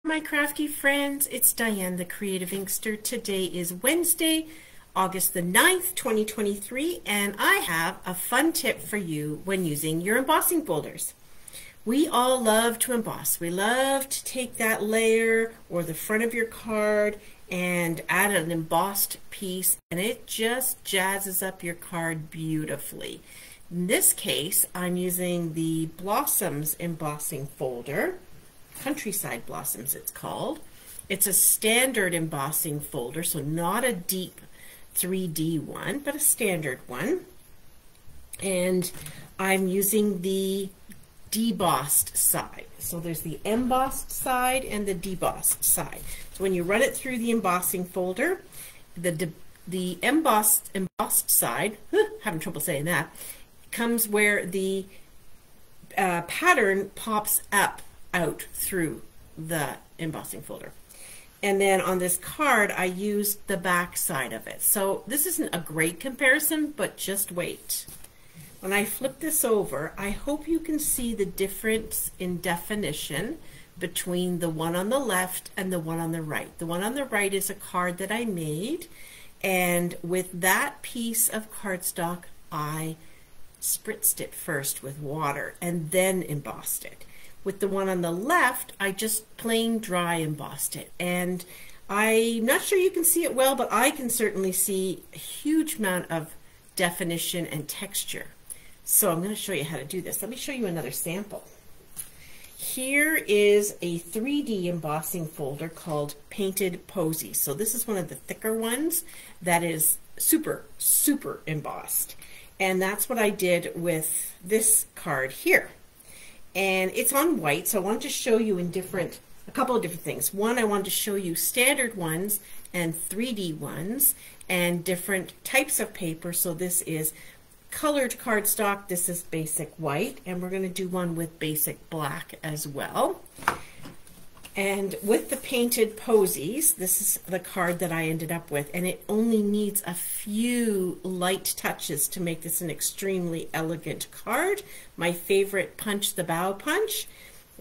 My crafty friends, it's Diane the Creative Inkster. Today is Wednesday, August the 9th, 2023, and I have a fun tip for you when using your embossing folders. We all love to emboss. We love to take that layer or the front of your card and add an embossed piece, and it just jazzes up your card beautifully. In this case, I'm using the Blossoms embossing folder. Countryside Blossoms it's called. It's a standard embossing folder, so not a deep 3D one, but a standard one. And I'm using the debossed side. So there's the embossed side and the debossed side. So when you run it through the embossing folder, the embossed side, having trouble saying that, comes where the pattern pops up out through the embossing folder. And then on this card I used the back side of it. So this isn't a great comparison, but just wait. When I flip this over, I hope you can see the difference in definition between the one on the left and the one on the right. The one on the right is a card that I made, and with that piece of cardstock I spritzed it first with water and then embossed it. With the one on the left, I just plain dry embossed it. And I'm not sure you can see it well, but I can certainly see a huge amount of definition and texture. So I'm going to show you how to do this. Let me show you another sample. Here is a 3D embossing folder called Painted Posies. So this is one of the thicker ones that is super, super embossed. And that's what I did with this card here. And it's on white, so I wanted to show you in a couple of different things. One, I wanted to show you standard ones and 3D ones and different types of paper. So this is colored cardstock, this is basic white, and we're going to do one with basic black as well. And with the Painted Posies, this is the card that I ended up with, and it only needs a few light touches to make this an extremely elegant card. My favorite punch, the bow punch,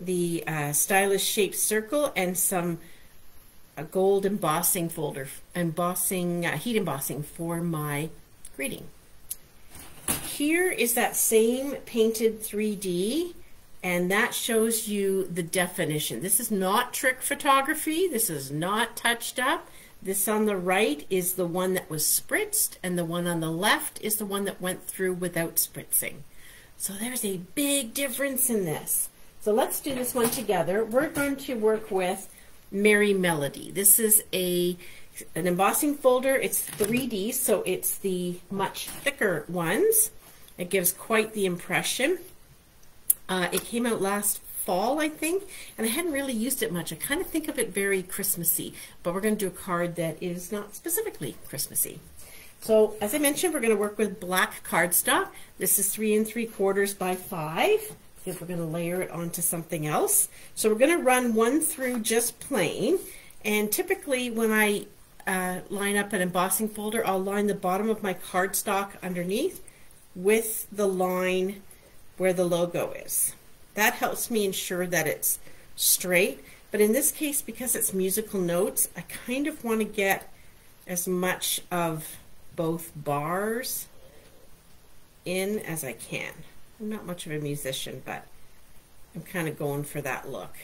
the stylish shaped circle, and some gold embossing folder, heat embossing for my greeting. Here is that same painted 3D, and that shows you the definition. This is not trick photography. This is not touched up. This on the right is the one that was spritzed, and the one on the left is the one that went through without spritzing. So there's a big difference in this. So let's do this one together. We're going to work with Merry Melody. This is an embossing folder. It's 3D, so it's the much thicker ones. It gives quite the impression. It came out last fall, I think, and I hadn't really used it much. I kind of think of it very Christmassy, but we're going to do a card that is not specifically Christmassy. So, as I mentioned, we're going to work with black cardstock. This is 3 3/4 by 5, because we're going to layer it onto something else. So we're going to run one through just plain, and typically when I line up an embossing folder, I'll line the bottom of my cardstock underneath with the line where the logo is. That helps me ensure that it's straight, but in this case, because it's musical notes, I kind of want to get as much of both bars in as I can. I'm not much of a musician, but I'm kind of going for that look.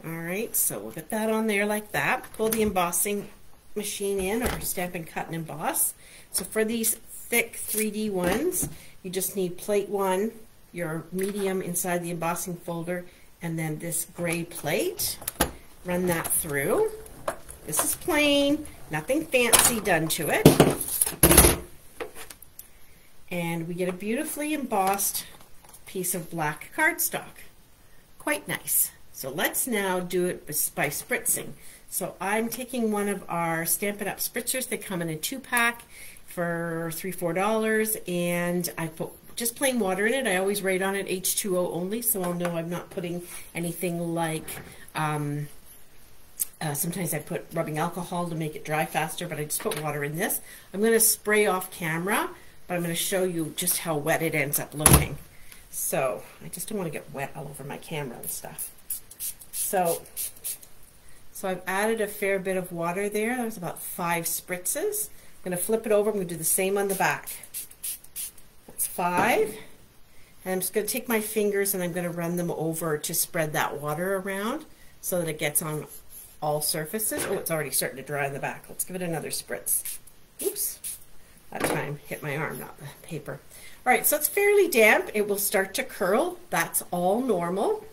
Alright, so we'll get that on there like that. Pull the embossing machine in, or stamp and cut and emboss. So for these thick 3D ones, you just need plate 1, your medium inside the embossing folder, and then this gray plate. Run that through. This is plain, nothing fancy done to it. And we get a beautifully embossed piece of black cardstock. Quite nice. So let's now do it by spritzing. So I'm taking one of our Stampin' Up spritzers. They come in a 2-pack for $3–4, and I put just plain water in it. I always write on it H2O only, so I'll know I'm not putting anything like, sometimes I put rubbing alcohol to make it dry faster, but I just put water in this. I'm going to spray off camera, but I'm going to show you just how wet it ends up looking. So I just don't want to get wet all over my camera and stuff. So So I've added a fair bit of water there. There's about 5 spritzes. I'm going to flip it over. I'm going to do the same on the back. That's 5. And I'm just going to take my fingers and I'm going to run them over to spread that water around so that it gets on all surfaces. Oh, it's already starting to dry in the back. Let's give it another spritz. Oops. That time hit my arm, not the paper. All right, so it's fairly damp. It will start to curl. That's all normal.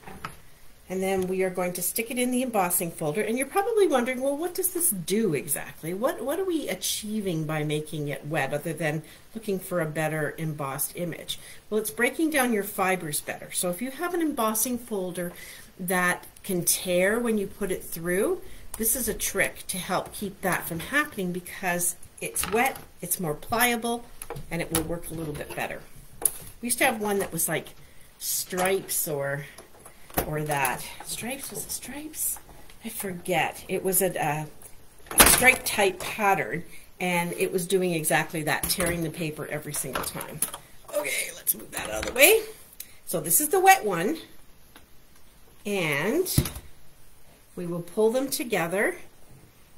And then we are going to stick it in the embossing folder. And you're probably wondering, well, what does this do exactly? What are we achieving by making it wet other than looking for a better embossed image? Well, it's breaking down your fibers better. So if you have an embossing folder that can tear when you put it through, this is a trick to help keep that from happening because it's wet, it's more pliable, and it will work a little bit better. We used to have one that was like stripes or that. Stripes, was it stripes? I forget. It was a stripe type pattern, and it was doing exactly that, tearing the paper every single time. Okay, let's move that out of the way. So this is the wet one, and we will pull them together,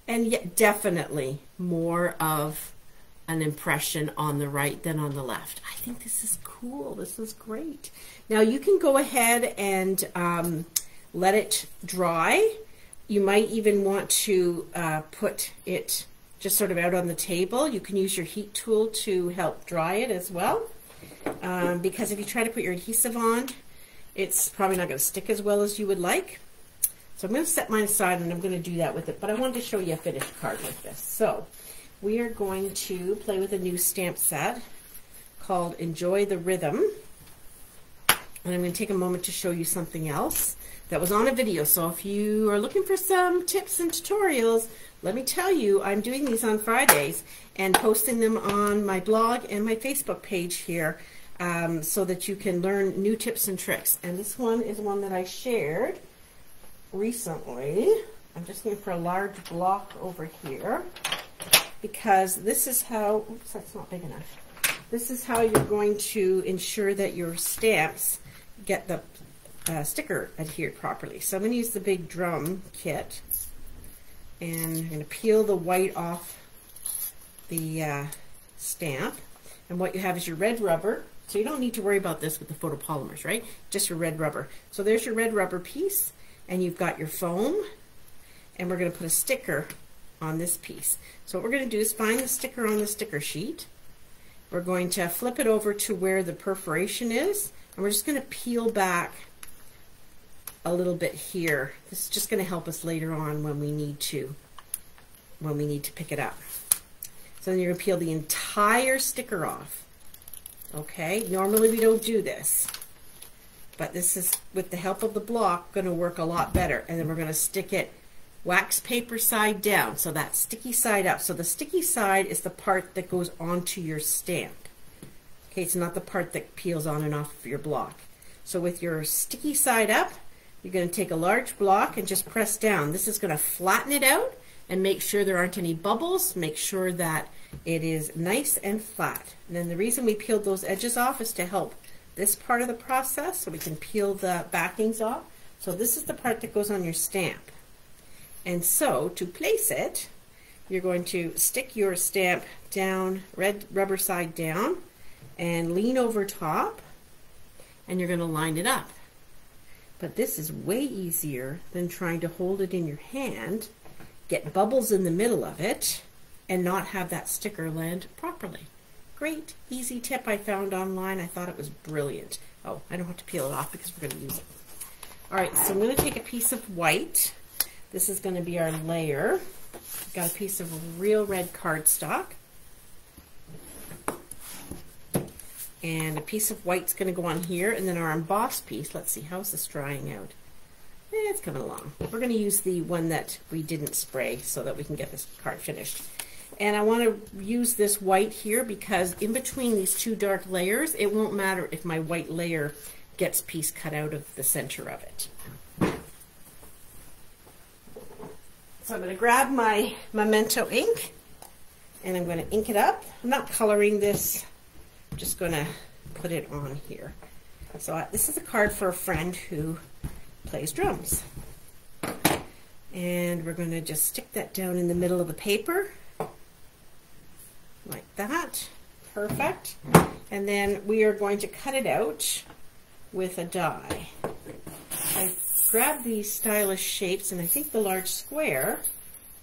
and yet definitely more of an impression on the right than on the left. I think this is cool. This is great. Now you can go ahead and let it dry. You might even want to put it just sort of out on the table. You can use your heat tool to help dry it as well, because if you try to put your adhesive on, it's probably not going to stick as well as you would like. So I'm going to set mine aside and I'm going to do that with it, but I wanted to show you a finished card with this. So we are going to play with a new stamp set called Enjoy the Rhythm. And I'm going to take a moment to show you something else that was on a video. So if you are looking for some tips and tutorials, let me tell you, I'm doing these on Fridays and posting them on my blog and my Facebook page here so that you can learn new tips and tricks. And this one is one that I shared recently. I'm just looking for a large block over here, because this is how, oops, that's not big enough. This is how you're going to ensure that your stamps get the sticker adhered properly. So I'm going to use the big drum kit, and I'm going to peel the white off the stamp. And what you have is your red rubber. So you don't need to worry about this with the photopolymers, right? Just your red rubber. So there's your red rubber piece, and you've got your foam, and we're going to put a sticker on this piece. So what we're going to do is find the sticker on the sticker sheet. We're going to flip it over to where the perforation is, and we're just going to peel back a little bit here. This is just going to help us later on when we need to pick it up. So then you're going to peel the entire sticker off. Okay, normally we don't do this, but this is, with the help of the block, going to work a lot better. And then we're going to stick it wax paper side down, so that sticky side up. So the sticky side is the part that goes onto your stamp. Okay, it's not the part that peels on and off of your block. So with your sticky side up, you're going to take a large block and just press down. This is going to flatten it out and make sure there aren't any bubbles. Make sure that it is nice and flat. And then the reason we peeled those edges off is to help this part of the process, so we can peel the backings off. So this is the part that goes on your stamp. And so to place it, you're going to stick your stamp down, red rubber side down, and lean over top, and you're going to line it up. But this is way easier than trying to hold it in your hand, get bubbles in the middle of it, and not have that sticker land properly. Great, easy tip I found online. I thought it was brilliant. Oh, I don't have to peel it off because we're going to use it. All right, so I'm going to take a piece of white. This is going to be our layer. I've got a piece of real red cardstock. And a piece of white's going to go on here, and then our emboss piece. Let's see, how's this drying out? It's coming along. We're going to use the one that we didn't spray so that we can get this card finished. And I want to use this white here because in between these two dark layers, it won't matter if my white layer gets piece cut out of the center of it. So I'm going to grab my Memento ink, and I'm going to ink it up. I'm not coloring this. I'm just going to put it on here. So this is a card for a friend who plays drums. And we're going to just stick that down in the middle of the paper, like that. Perfect. And then we are going to cut it out with a die. I grabbed these stylish shapes, and I think the large square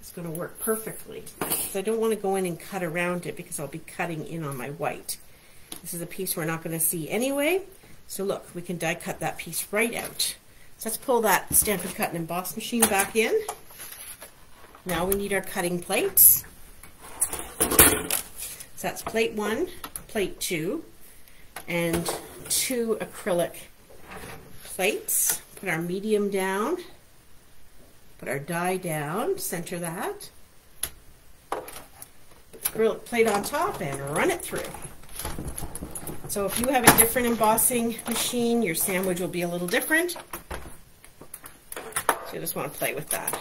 is going to work perfectly. So I don't want to go in and cut around it because I'll be cutting in on my white. This is a piece we're not going to see anyway. So look, we can die cut that piece right out. So let's pull that Stampin' Cut and Emboss machine back in. Now we need our cutting plates. So that's plate 1, plate 2, and 2 acrylic plates. Put our medium down, put our die down, center that, put the acrylic plate on top and run it through. So if you have a different embossing machine, your sandwich will be a little different. So you just want to play with that.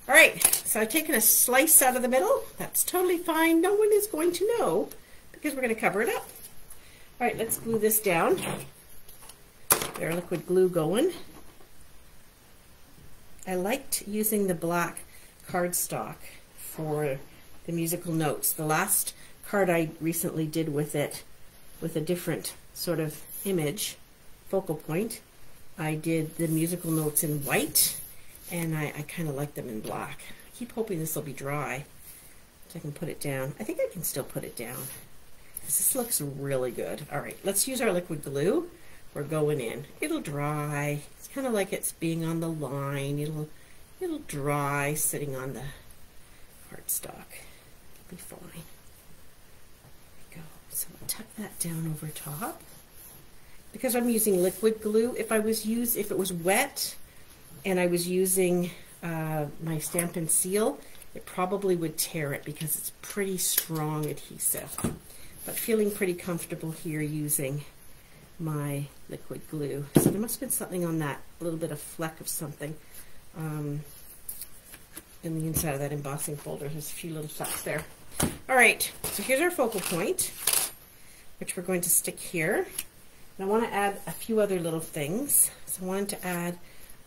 All right, so I've taken a slice out of the middle. That's totally fine. No one is going to know because we're going to cover it up. All right, let's glue this down. Get our liquid glue going. I liked using the black cardstock for the musical notes. The last card I recently did with it, with a different sort of image, focal point, I did the musical notes in white, and I kind of like them in black. I keep hoping this will be dry so I can put it down. I think I can still put it down. This looks really good. All right, let's use our liquid glue. We're going in. It'll dry. It's kind of like it's being on the line. It'll dry sitting on the cardstock. It'll be fine. There we go. So I'll tuck that down over top. Because I'm using liquid glue, if it was wet and I was using my Stampin' Seal, it probably would tear it because it's pretty strong adhesive. But feeling pretty comfortable here using my liquid glue. So there must have been something on that, a little bit of fleck of something in the inside of that embossing folder. There's a few little flecks there. All right, so here's our focal point, which we're going to stick here. And I want to add a few other little things. So I wanted to add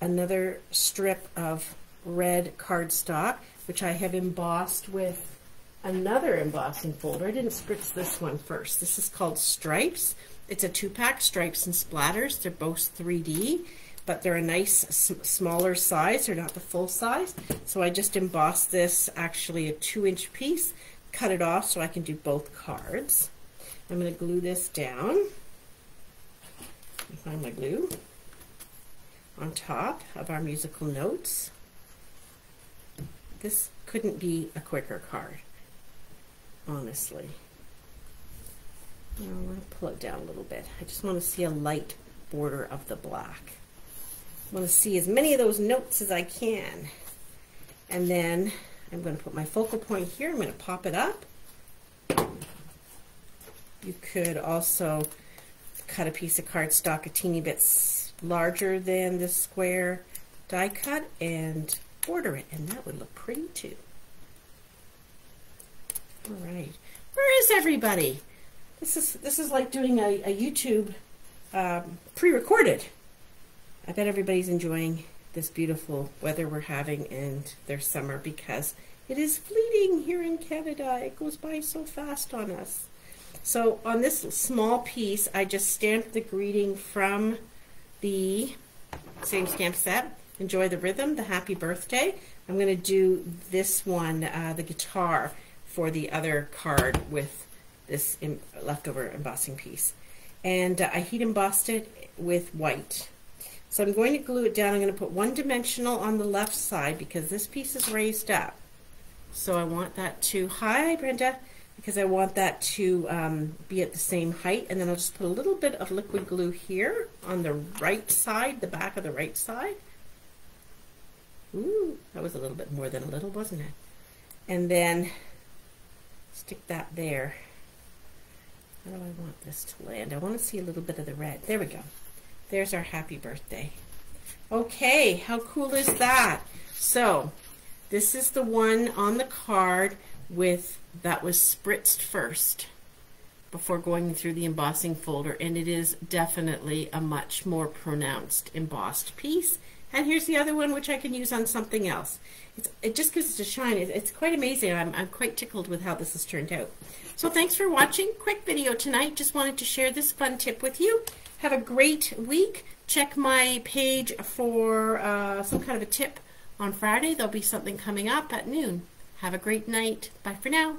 another strip of red cardstock, which I have embossed with another embossing folder. I didn't spritz this one first. This is called Stripes. It's a 2-pack, Stripes and Splatters. They're both 3D, but they're a nice smaller size. They're not the full size. So I just embossed this, actually a 2-inch piece, cut it off so I can do both cards. I'm going to glue this down. Find my glue on top of our musical notes. This couldn't be a quicker card, honestly. I want to pull it down a little bit. I just want to see a light border of the black. I want to see as many of those notes as I can. And then I'm going to put my focal point here. I'm going to pop it up. You could also cut a piece of cardstock a teeny bit larger than the square die cut and border it, and that would look pretty too. All right, where is everybody? This is like doing a YouTube pre-recorded. I bet everybody's enjoying this beautiful weather we're having and their summer, because it is fleeting here in Canada. It goes by so fast on us. So on this small piece, I just stamped the greeting from the same stamp set, Enjoy the Rhythm, the Happy Birthday. I'm going to do this one, the guitar, for the other card with this leftover embossing piece. And I heat embossed it with white. So I'm going to glue it down. I'm going to put one dimensional on the left side because this piece is raised up. So I want that to, hi Brenda, because I want that to be at the same height, and then I'll just put a little bit of liquid glue here on the right side, the back of the right side. Ooh, that was a little bit more than a little, wasn't it? And then stick that there. How do I want this to land? I want to see a little bit of the red. There we go. There's our happy birthday. Okay, how cool is that? So this is the one on the card that was spritzed first before going through the embossing folder, and it is definitely a much more pronounced embossed piece, And here's the other one, which I can use on something else. It just gives it a shine. It's quite amazing. I'm quite tickled with how this has turned out. So thanks for watching. Quick video tonight. Just wanted to share this fun tip with you. Have a great week. Check my page for some kind of a tip on Friday. There'll be something coming up at noon. Have a great night. Bye for now.